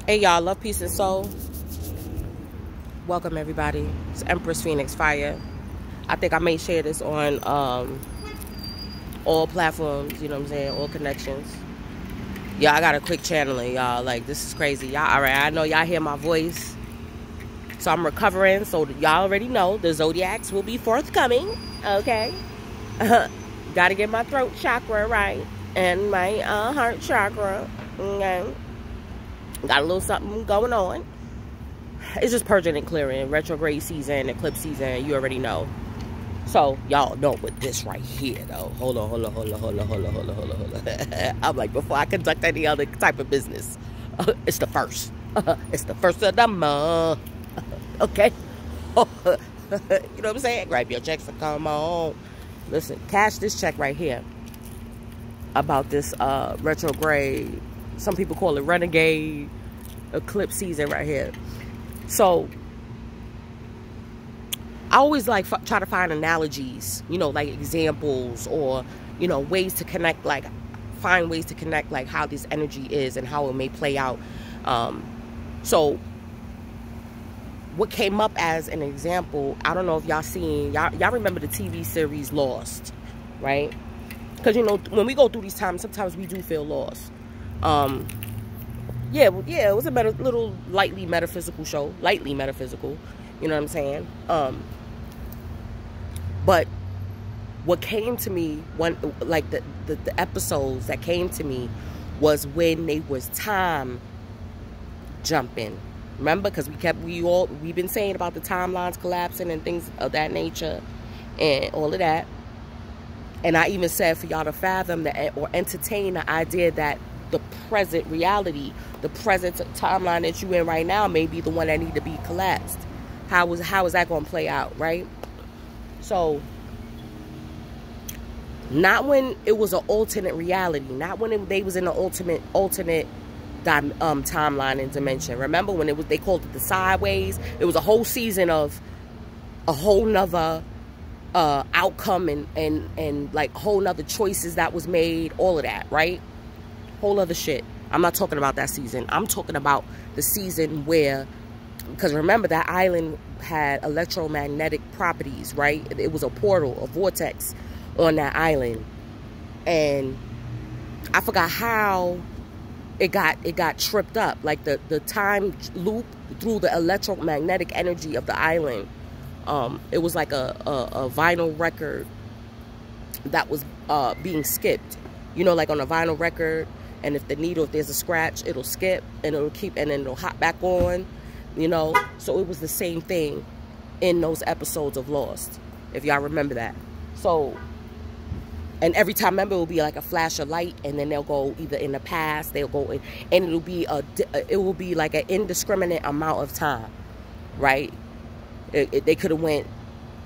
Hey y'all, love, peace, and soul. Welcome everybody. It's Empress Phoenix Fire. I think I may share this on all platforms, you know what I'm saying, all connections. Yeah, I got a quick channeling, y'all. Like, this is crazy. Y'all, alright, I know y'all hear my voice. So I'm recovering, so y'all already know the zodiacs will be forthcoming. Okay. Gotta get my throat chakra right. And my heart chakra. Okay. Got a little something going on. It's just purging and clearing. Retrograde season, eclipse season, you already know. So, y'all know what this right here, though. Hold on. I'm like, before I conduct any other type of business, it's the first. It's the first of the month. Okay? You know what I'm saying? Grab your checks and come on. Listen, cash this check right here. About this retrograde. Some people call it renegade. Eclipse season right here. So, I always like try to find analogies, you know, like examples or, you know, ways to connect, like find ways to connect, like how this energy is and how it may play out. So what came up as an example, I don't know if y'all seen, y'all remember the TV series Lost, right? Because, you know, when we go through these times, sometimes we do feel lost. Yeah, it was a little lightly metaphysical show, lightly metaphysical, you know what I'm saying? But what came to me, like the episodes that came to me was when they was time jumping. Remember, because we've been saying about the timelines collapsing and things of that nature and all of that. And I even said for y'all to fathom that or entertain the idea that the present reality, the present timeline that you in right now may be the one that need to be collapsed. How is that going to play out, right? So, not when it was an alternate reality, not when they was in an alternate timeline and dimension. Remember when they called it the sideways? It was a whole season of a whole nother outcome and like whole nother choices that was made, all of that, right? Whole other shit. I'm not talking about that season. I'm talking about the season where, because remember that island had electromagnetic properties, right? It was a portal, a vortex on that island. And I forgot how it got tripped up. Like the time loop through the electromagnetic energy of the island. It was like a vinyl record that was being skipped. You know, like on a vinyl record, and if there's a scratch, it'll skip and it'll keep, and then it'll hop back on, you know. So it was the same thing in those episodes of Lost, if y'all remember that. So, and every time, remember, it will be like a flash of light, and then they'll go either in the past, they'll go in, and it will be like an indiscriminate amount of time, right? They could have went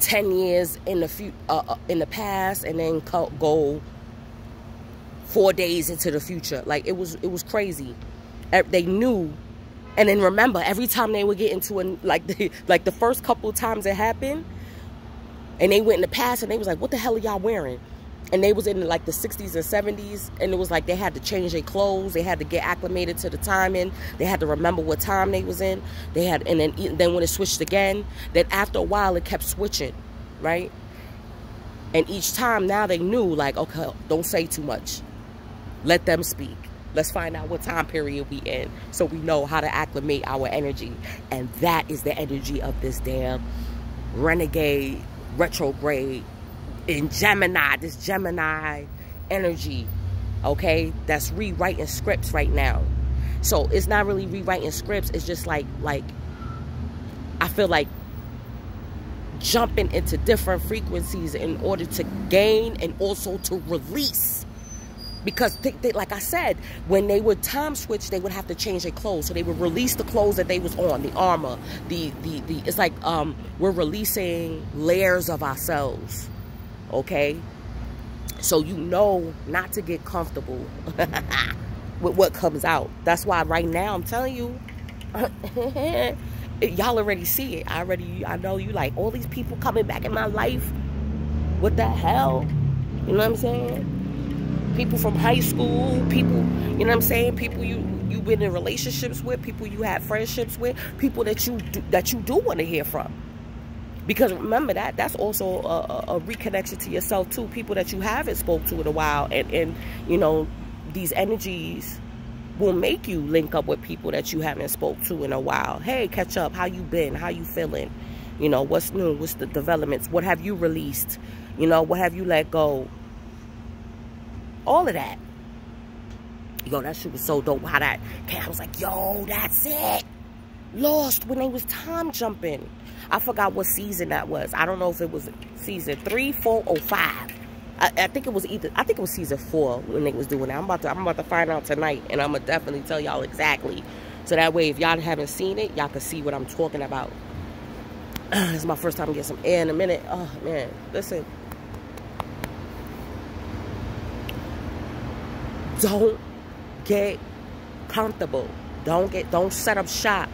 10 years in the past, and then go 4 days into the future. Like, it was crazy. They knew. And then remember, every time they would get into like the first couple of times it happened, and they went in the past, and they was like, what the hell are y'all wearing? And they was in like the 60s and 70s, and it was like they had to change their clothes, they had to get acclimated to the timing, they had to remember what time they was in, and then when it switched again, then after a while it kept switching, right? And each time now they knew, like, okay, don't say too much, let them speak. Let's find out what time period we in, so we know how to acclimate our energy. And that is the energy of this damn renegade, retrograde, in Gemini, this Gemini energy, okay? That's rewriting scripts right now. So it's not really rewriting scripts. It's just like I feel like jumping into different frequencies in order to gain and also to release. Because they, like I said, when they would time switch, they would have to change their clothes. So they would release the clothes that they was on, the armor, it's like we're releasing layers of ourselves, okay? So you know not to get comfortable with what comes out. That's why right now I'm telling you, y'all already see it. I know you like, all these people coming back in my life. What the hell? You know what I'm saying? People from high school, people, you know what I'm saying? People you you've been in relationships with, people you had friendships with, people that you do want to hear from. Because remember that's also a reconnection to yourself too. People that you haven't spoke to in a while, and you know, these energies will make you link up with people that you haven't spoke to in a while. Hey, catch up. How you been? How you feeling? You know, what's new? What's the developments? What have you released? You know, what have you let go? All of that. Yo, that shit was so dope. How that came. I was like, yo, that's it. Lost when they was time jumping. I forgot what season that was. I don't know if it was season 3, 4, or 5. I think it was season 4 when they was doing that. I'm about to find out tonight, and I'm gonna definitely tell y'all exactly. So that way, if y'all haven't seen it, y'all can see what I'm talking about. It's my first time getting some air in a minute. Oh man, listen. Don't get comfortable. Don't set up shop.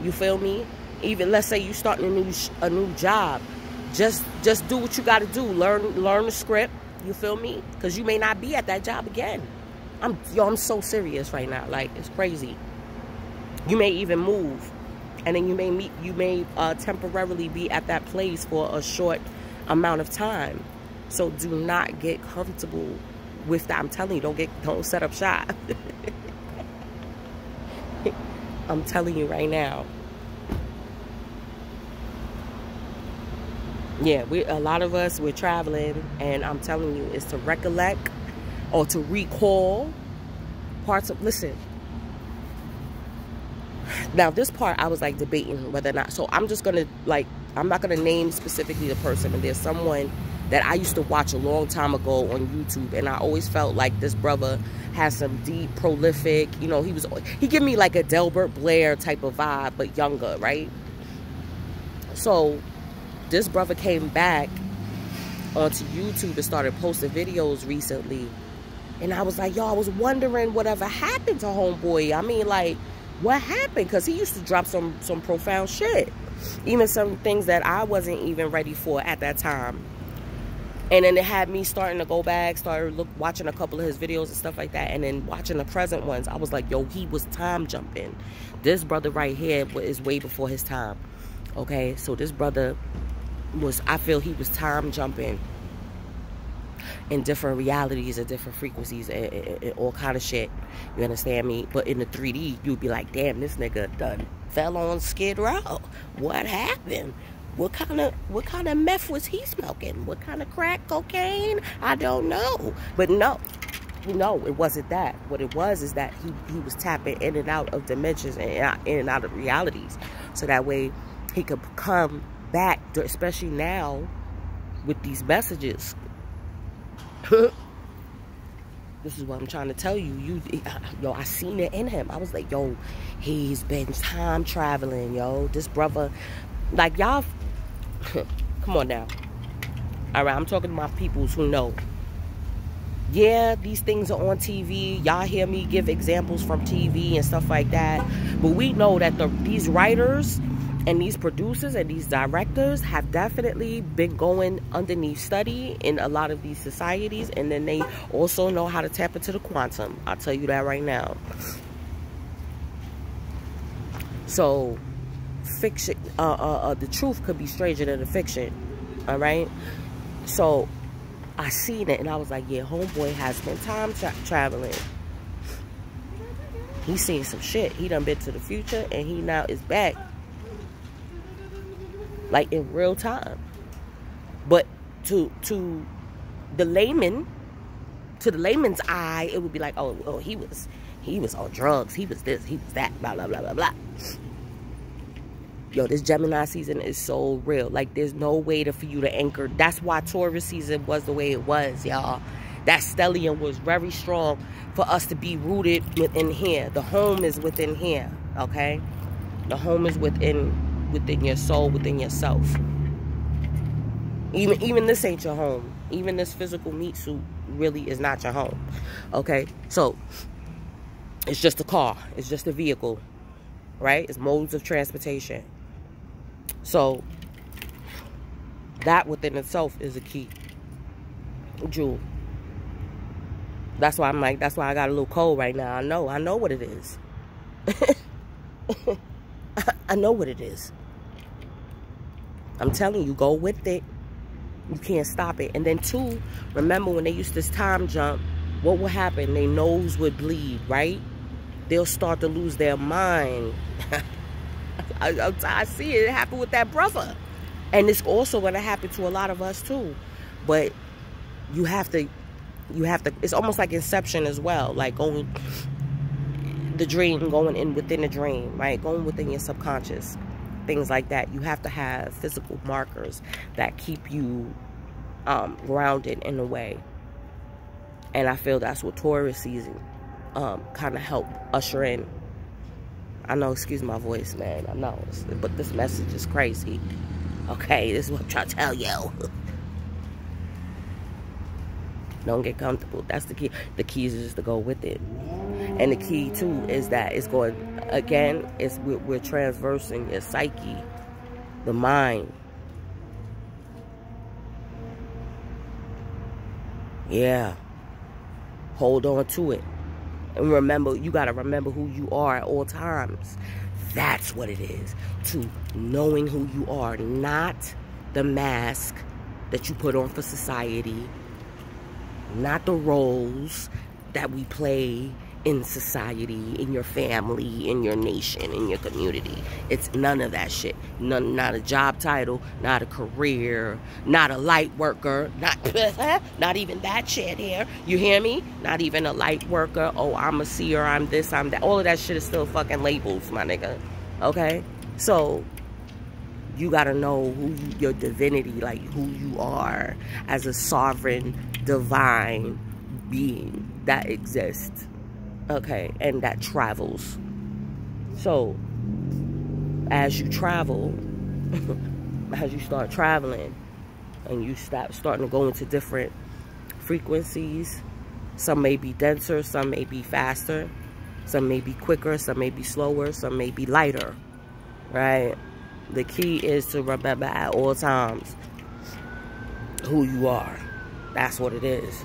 You feel me? Even let's say you starting a new job. Just do what you got to do. Learn the script. You feel me? Because you may not be at that job again. I'm so serious right now. Like, it's crazy. You may even move, and then you may temporarily be at that place for a short amount of time. So do not get comfortable with that. I'm telling you, don't set up shop. I'm telling you right now. Yeah, a lot of us, we're traveling, and I'm telling you, it's to recollect or to recall parts of, listen. Now, this part, I was, like, debating whether or not, so I'm just going to, like, I'm not going to name specifically the person, but there's someone that I used to watch a long time ago on YouTube, and I always felt like this brother has some deep, prolific, you know, he gave me, like, a Delbert Blair type of vibe, but younger, right? So this brother came back onto YouTube and started posting videos recently. And I was like, yo, I was wondering whatever happened to homeboy. I mean, like, what happened? Because he used to drop some profound shit. Even some things that I wasn't even ready for at that time. And then it had me starting to go back, watching a couple of his videos and stuff like that. And then watching the present ones, I was like, yo, he was time jumping. This brother right here is way before his time. Okay, so this brother I feel he was time jumping in different realities and different frequencies and all kind of shit. You understand me? But in the 3D, you'd be like, damn, this nigga done fell on Skid Row. What happened? What kind of meth was he smoking? What kind of crack cocaine? I don't know. But no, it wasn't that. What it was is that he was tapping in and out of dimensions and in and out of realities. So that way he could come back, especially now with these messages. This is what I'm trying to tell you. Yo, I seen it in him. I was like, yo, he's been time traveling, yo. This brother, like, y'all, come on now. All right, I'm talking to my peoples who know. Yeah, these things are on TV. Y'all hear me give examples from TV and stuff like that. But we know that these writers and these producers and these directors have definitely been going underneath study in a lot of these societies. And then they also know how to tap into the quantum. I'll tell you that right now. So, fiction, the truth could be stranger than the fiction. All right? So, I seen it and I was like, yeah, homeboy has been time traveling. He's seen some shit. He done been to the future and he now is back. Like, in real time. But to the layman's eye, it would be like, oh, he was on drugs, he was this, he was that, blah blah blah blah blah. Yo, this Gemini season is so real. Like, there's no way for you to anchor. That's why Taurus season was the way it was, y'all. That stellium was very strong for us to be rooted within here. The home is within here, okay? The home is within your soul, within yourself. Even this ain't your home. Even this physical meat suit really is not your home. Okay? So, it's just a car. It's just a vehicle. Right? It's modes of transportation. So, that within itself is a key jewel. That's why I'm like, that's why I got a little cold right now. I know what it is. I know what it is. I'm telling you, go with it. You can't stop it. And then 2, remember when they used this time jump, what would happen? Their nose would bleed, right? They'll start to lose their mind. I see it happen with that brother. And it's also going to happen to a lot of us too. But you have to, it's almost like Inception as well. Like going, the dream, going in within the dream, right? Going within your subconscious. Things like that. You have to have physical markers that keep you grounded in a way. And I feel that's what Taurus season kind of help usher in. I know, excuse my voice, man. I know. But this message is crazy. Okay, this is what I'm trying to tell you. Don't get comfortable. That's the key. The key is just to go with it. And the key, too, is that it's going, again, we're transversing your psyche, the mind. Yeah. Hold on to it. And remember, you got to remember who you are at all times. That's what it is. To knowing who you are, not the mask that you put on for society, not the roles that we play in society, in your family, in your nation, in your community. It's none of that shit. Not a job title, not a career, not a light worker, not even that shit here. You hear me? Not even a light worker. Oh, I'm a seer, I'm this, I'm that. All of that shit is still fucking labels, my nigga. Okay? So, you gotta know who your divinity, like who you are as a sovereign, divine being that exists. Okay, and that travels. So, as you travel, as you start traveling, and you starting to go into different frequencies, some may be denser, some may be faster, some may be quicker, some may be slower, some may be lighter, right? The key is to remember at all times who you are. That's what it is.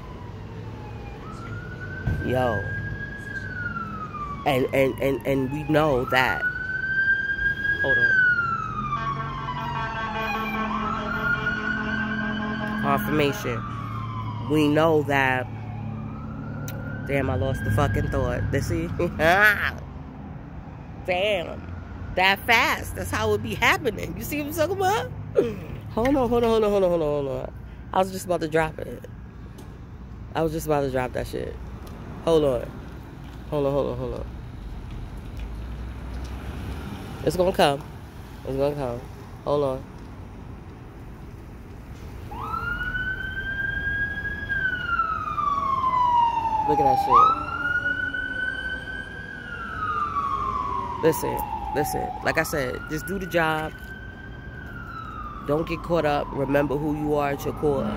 Yo. And we know that. Hold on. Confirmation. We know that. Damn, I lost the fucking thought. Let's see. Damn. That fast. That's how it be happening. You see what I'm talking about? Hold on. I was just about to drop it. I was just about to drop that shit. Hold on. Hold on. It's gonna come. It's gonna come. Hold on. Look at that shit. Listen. Like I said, just do the job. Don't get caught up. Remember who you are at your core.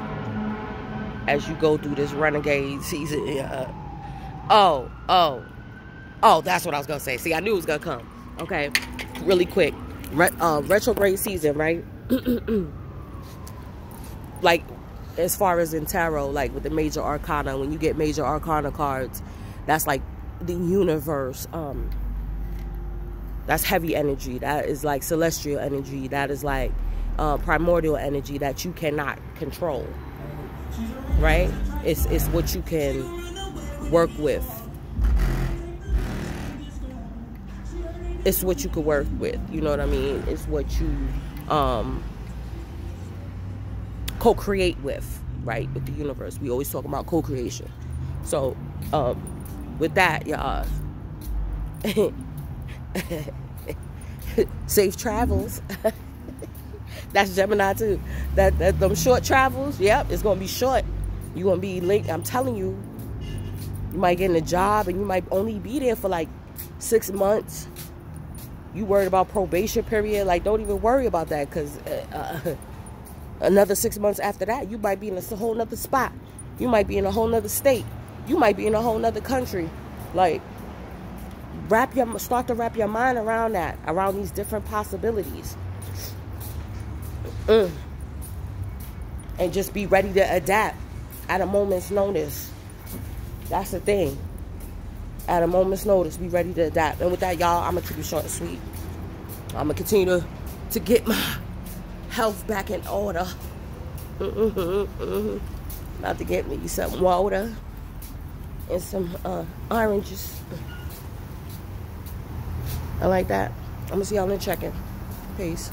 As you go through this renegade season. Oh, that's what I was gonna say. See, I knew it was gonna come. Okay, really quick. Retrograde season, right? Like, as far as in tarot, like with the major arcana, when you get major arcana cards, that's like the universe. That's heavy energy. That is like celestial energy. That is like primordial energy that you cannot control. Right? It's what you can work with. It's what you could work with. You know what I mean? It's what you co-create with, right? With the universe. We always talk about co-creation. So, with that, y'all, safe travels. That's Gemini too. That them short travels, yep, it's gonna be short. You're gonna be late. I'm telling you. You might get in a job and you might only be there for like 6 months. You worried about probation period? Like, don't even worry about that, because another 6 months after that, you might be in a whole nother spot. You might be in a whole nother state. You might be in a whole nother country. Like, start to wrap your mind around that, around these different possibilities. And just be ready to adapt at a moment's notice. That's the thing. At a moment's notice, be ready to adapt. And with that, y'all, I'm going to keep it short and sweet. I'm going to continue to get my health back in order. About to get me some water and some oranges. I like that. I'm going to see y'all in check-in. Peace.